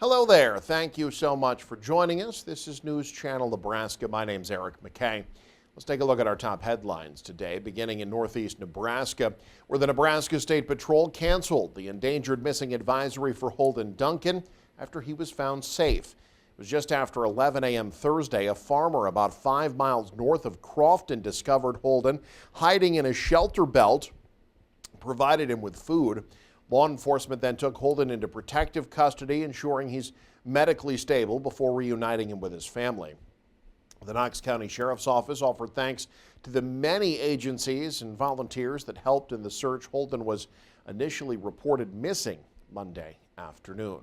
Hello there. Thank you so much for joining us. This is News Channel Nebraska. My name's Eric McKay. Let's take a look at our top headlines today, beginning in northeast Nebraska, where the Nebraska State Patrol canceled the endangered missing advisory for Holden Duncan after he was found safe. It was just after 11 a.m. Thursday, a farmer about 5 miles north of Crofton discovered Holden hiding in a shelter belt, provided him with food. Law enforcement then took Holden into protective custody, ensuring he's medically stable before reuniting him with his family. The Knox County Sheriff's Office offered thanks to the many agencies and volunteers that helped in the search. Holden was initially reported missing Monday afternoon.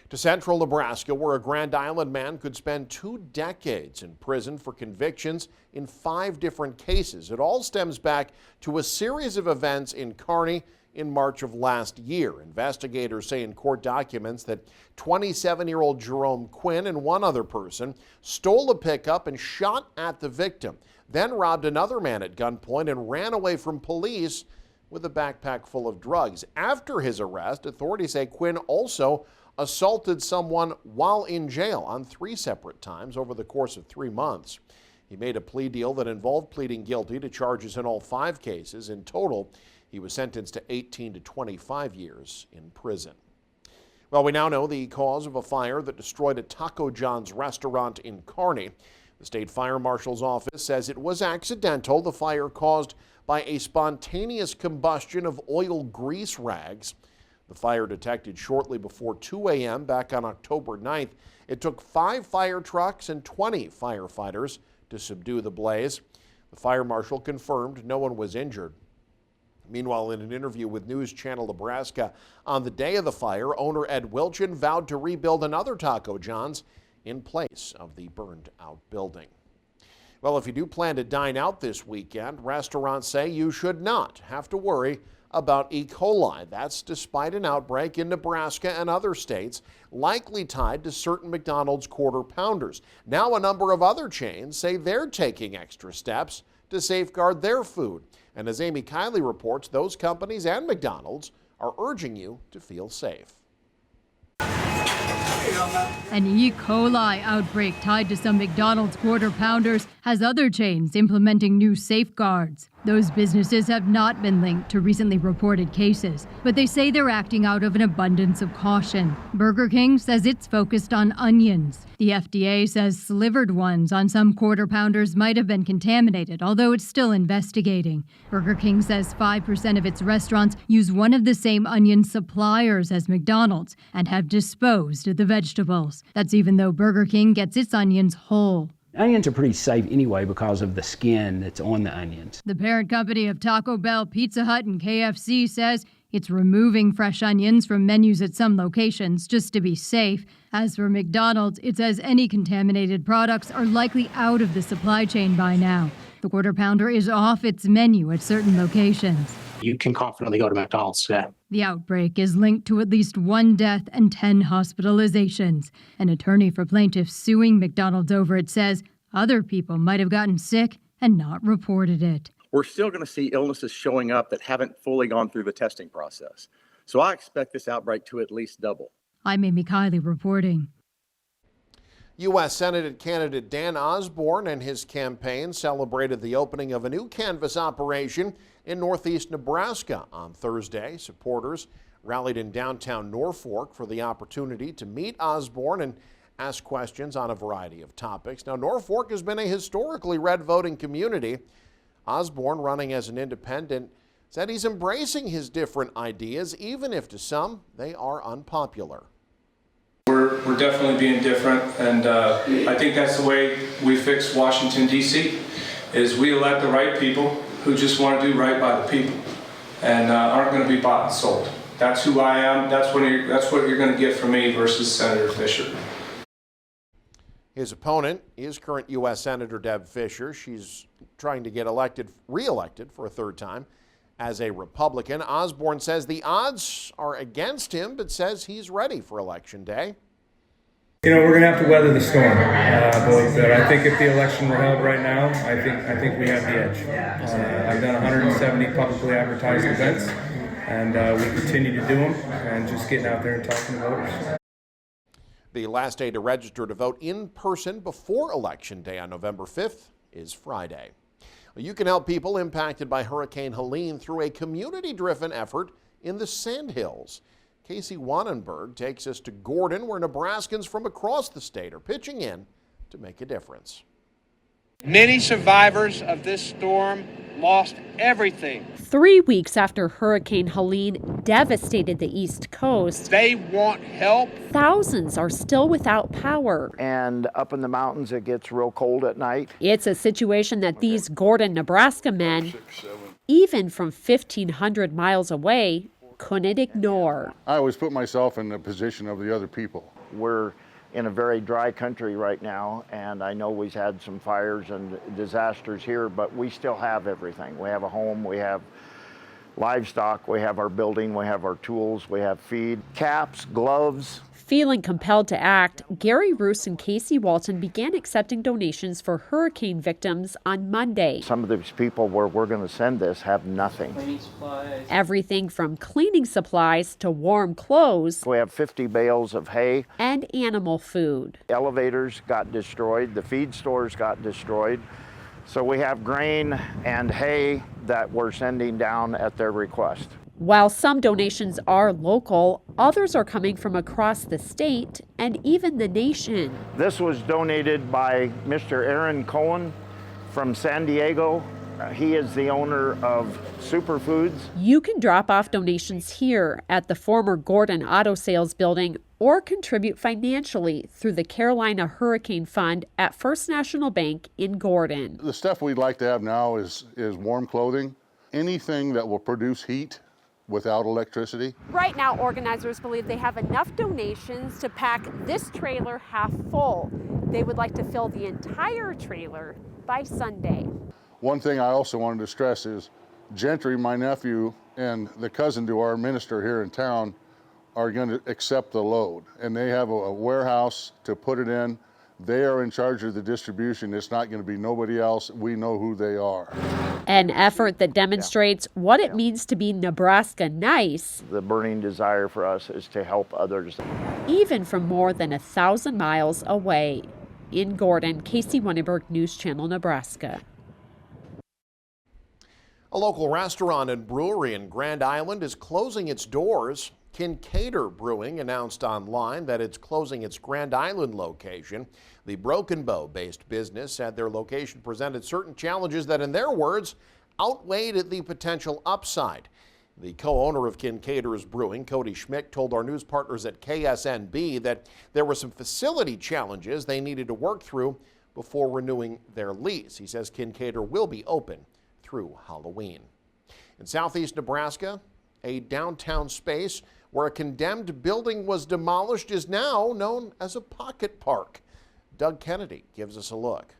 To central Nebraska, where a Grand Island man could spend 2 decades in prison for convictions in 5 different cases. It all stems back to a series of events in Kearney in March of last year. Investigators say in court documents that 27-year-old Jerome Quinn and one other person stole a pickup and shot at the victim, then robbed another man at gunpoint and ran away from police with a backpack full of drugs. After his arrest, authorities say Quinn also assaulted someone while in jail on 3 separate times over the course of 3 months. He made a plea deal that involved pleading guilty to charges in all 5 cases. In total, he was sentenced to 18 to 25 years in prison. Well, we now know the cause of a fire that destroyed a Taco John's restaurant in Kearney. The state fire marshal's office says it was accidental. The fire caused by a spontaneous combustion of oil grease rags. The fire detected shortly before 2 a.m. back on October 9th. It took 5 fire trucks and 20 firefighters to subdue the blaze. The fire marshal confirmed no one was injured. Meanwhile, in an interview with News Channel Nebraska on the day of the fire, owner Ed Wilchin vowed to rebuild another Taco John's in place of the burned out building. Well, if you do plan to dine out this weekend, restaurants say you should not have to worry about E. coli. That's despite an outbreak in Nebraska and other states, likely tied to certain McDonald's Quarter Pounders. Now a number of other chains say they're taking extra steps to safeguard their food. And as Amy Kiley reports, those companies and McDonald's are urging you to feel safe. An E. coli outbreak tied to some McDonald's Quarter Pounders has other chains implementing new safeguards. Those businesses have not been linked to recently reported cases, but they say they're acting out of an abundance of caution. Burger King says it's focused on onions. The FDA says slivered ones on some Quarter Pounders might have been contaminated, although it's still investigating. Burger King says 5% of its restaurants use one of the same onion suppliers as McDonald's and have disposed of the vegetables. That's even though Burger King gets its onions whole. Onions are pretty safe anyway because of the skin that's on the onions. The parent company of Taco Bell, Pizza Hut, and KFC says it's removing fresh onions from menus at some locations just to be safe. As for McDonald's, it says any contaminated products are likely out of the supply chain by now. The Quarter Pounder is off its menu at certain locations. You can confidently go to McDonald's today. The outbreak is linked to at least 1 death and 10 hospitalizations. An attorney for plaintiffs suing McDonald's over it says other people might have gotten sick and not reported it. We're still going to see illnesses showing up that haven't fully gone through the testing process. So I expect this outbreak to at least double. I'm Amy Kiley reporting. U.S. Senate candidate Dan Osborn and his campaign celebrated the opening of a new canvass operation in northeast Nebraska on Thursday. Supporters rallied in downtown Norfolk for the opportunity to meet Osborn and ask questions on a variety of topics. Now, Norfolk has been a historically red voting community. Osborn, running as an independent, said he's embracing his different ideas, even if to some they are unpopular. We're definitely being different, and I think that's the way we fix Washington, D.C., is we elect the right people who just want to do right by the people and aren't going to be bought and sold. That's who I am. That's what you're going to get from me versus Senator Fisher. His opponent is current U.S. Senator Deb Fisher. She's trying to get re-elected for a 3rd time as a Republican. Osborn says the odds are against him, but says he's ready for Election Day. You know, we're going to have to weather the storm. But I think if the election were held right now, I think we have the edge. I've done 170 publicly advertised events, and we continue to do them, and just getting out there and talking to voters. The last day to register to vote in person before Election Day on November 5th is Friday. You can help people impacted by Hurricane Helene through a community-driven effort in the Sandhills. Casey Wannenberg takes us to Gordon, where Nebraskans from across the state are pitching in to make a difference. Many survivors of this storm lost everything. 3 weeks after Hurricane Helene devastated the East Coast, They want help. thousands are still without power. And up in the mountains, it gets real cold at night. It's a situation that these Gordon, Nebraska men, even from 1,500 miles away, couldn't ignore. I always put myself in the position of the other people. We're in a very dry country right now, and I know we've had some fires and disasters here, but we still have everything. We have a home, we have livestock, we have our building, we have our tools, we have feed, caps, gloves. Feeling compelled to act, Gary Roos and Casey Walton began accepting donations for hurricane victims on Monday. Some of these people where we're going to send this have nothing. Everything from cleaning supplies to warm clothes We have 50 bales of hay. and animal food. Elevators got destroyed, the feed stores got destroyed. So we have grain and hay that we're sending down at their request. While some donations are local, others are coming from across the state and even the nation. This was donated by Mr. Aaron Cohen from San Diego. He is the owner of Superfoods. You can drop off donations here at the former Gordon Auto Sales building or contribute financially through the Carolina Hurricane Fund at First National Bank in Gordon. The stuff we'd like to have now is warm clothing, anything that will produce heat without electricity. Right now, organizers believe they have enough donations to pack this trailer half full. They would like to fill the entire trailer by Sunday. One thing I also wanted to stress is Gentry, my nephew, and the cousin to our minister here in town are going to accept the load. And they have a warehouse to put it in. They are in charge of the distribution. It's not going to be nobody else. We know who they are. An effort that demonstrates what it means to be Nebraska nice, The burning desire for us is to help others. even from more than 1,000 miles away. In Gordon, Casey Wannenberg, News Channel, Nebraska. A local restaurant and brewery in Grand Island is closing its doors. Kincaidor Brewing announced online that it's closing its Grand Island location. The Broken Bow-based business said their location presented certain challenges that, in their words, outweighed the potential upside. The co-owner of Kincaidor's Brewing, Cody Schmidt, told our news partners at KSNB that there were some facility challenges they needed to work through before renewing their lease. He says Kincaidor will be open through Halloween. In southeast Nebraska, a downtown space where a condemned building was demolished is now known as a pocket park. Doug Kennedy gives us a look.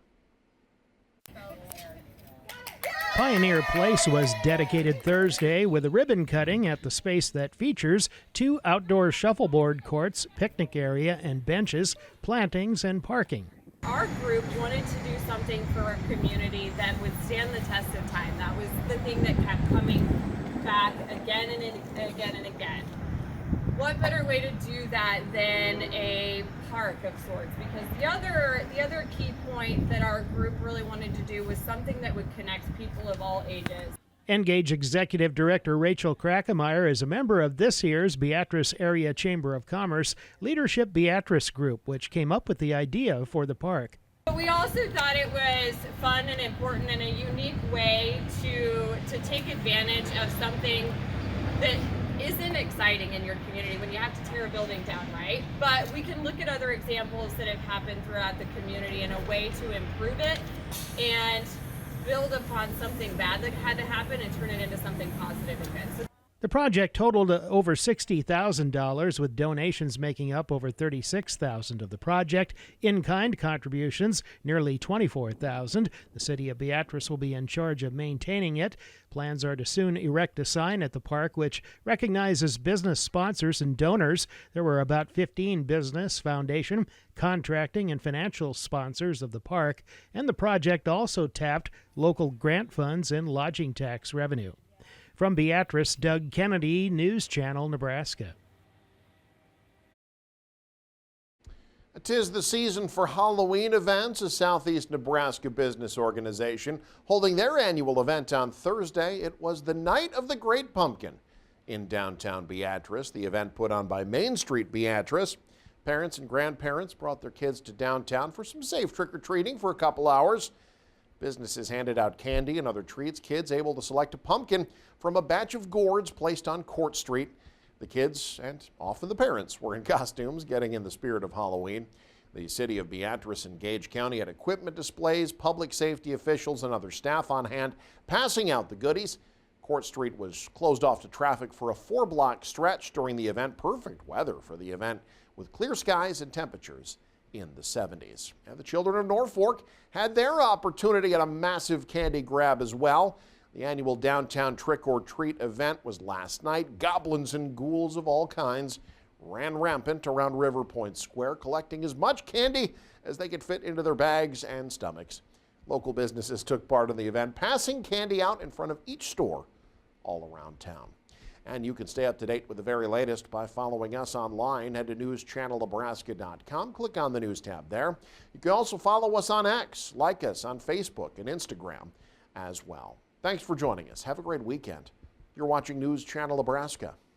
Pioneer Place was dedicated Thursday with a ribbon cutting at the space that features 2 outdoor shuffleboard courts, picnic area and benches, plantings and parking. Our group wanted to do something for our community that would stand the test of time. That was the thing that kept coming back again and again and again. What better way to do that than a park of sorts? Because the other key point that our group really wanted to do was something that would connect people of all ages. Engage Executive Director Rachel Krakemeyer is a member of this year's Beatrice Area Chamber of Commerce Leadership Beatrice Group, which came up with the idea for the park. But we also thought it was fun and important and a unique way to take advantage of something that isn't exciting in your community when you have to tear a building down, right? But we can look at other examples that have happened throughout the community in a way to improve it and build upon something bad that had to happen and turn it into something positive and good. So The project totaled over $60,000, with donations making up over $36,000 of the project. In-kind contributions, nearly $24,000. The city of Beatrice will be in charge of maintaining it. Plans are to soon erect a sign at the park which recognizes business sponsors and donors. There were about 15 business, foundation, contracting, and financial sponsors of the park, and the project also tapped local grant funds and lodging tax revenue. From Beatrice, Doug Kennedy, News Channel, Nebraska. 'Tis the season for Halloween events. A Southeast Nebraska business organization holding their annual event on Thursday. It was the Night of the Great Pumpkin in downtown Beatrice. The event put on by Main Street Beatrice. Parents and grandparents brought their kids to downtown for some safe trick-or-treating for a couple hours. Businesses handed out candy and other treats. Kids able to select a pumpkin from a batch of gourds placed on Court Street. The kids, and often the parents, were in costumes, getting in the spirit of Halloween. The city of Beatrice and Gage County had equipment displays, public safety officials and other staff on hand, passing out the goodies. Court Street was closed off to traffic for a 4-block stretch during the event. Perfect weather for the event, with clear skies and temperatures in the 70s. And the children of Norfolk had their opportunity at a massive candy grab as well. The annual downtown trick-or-treat event was last night. Goblins and ghouls of all kinds ran rampant around River Point Square, collecting as much candy as they could fit into their bags and stomachs. Local businesses took part in the event, passing candy out in front of each store all around town. And you can stay up to date with the very latest by following us online. Head to newschannelnebraska.com. Click on the news tab there. You can also follow us on X, like us on Facebook and Instagram as well. Thanks for joining us. Have a great weekend. You're watching News Channel Nebraska.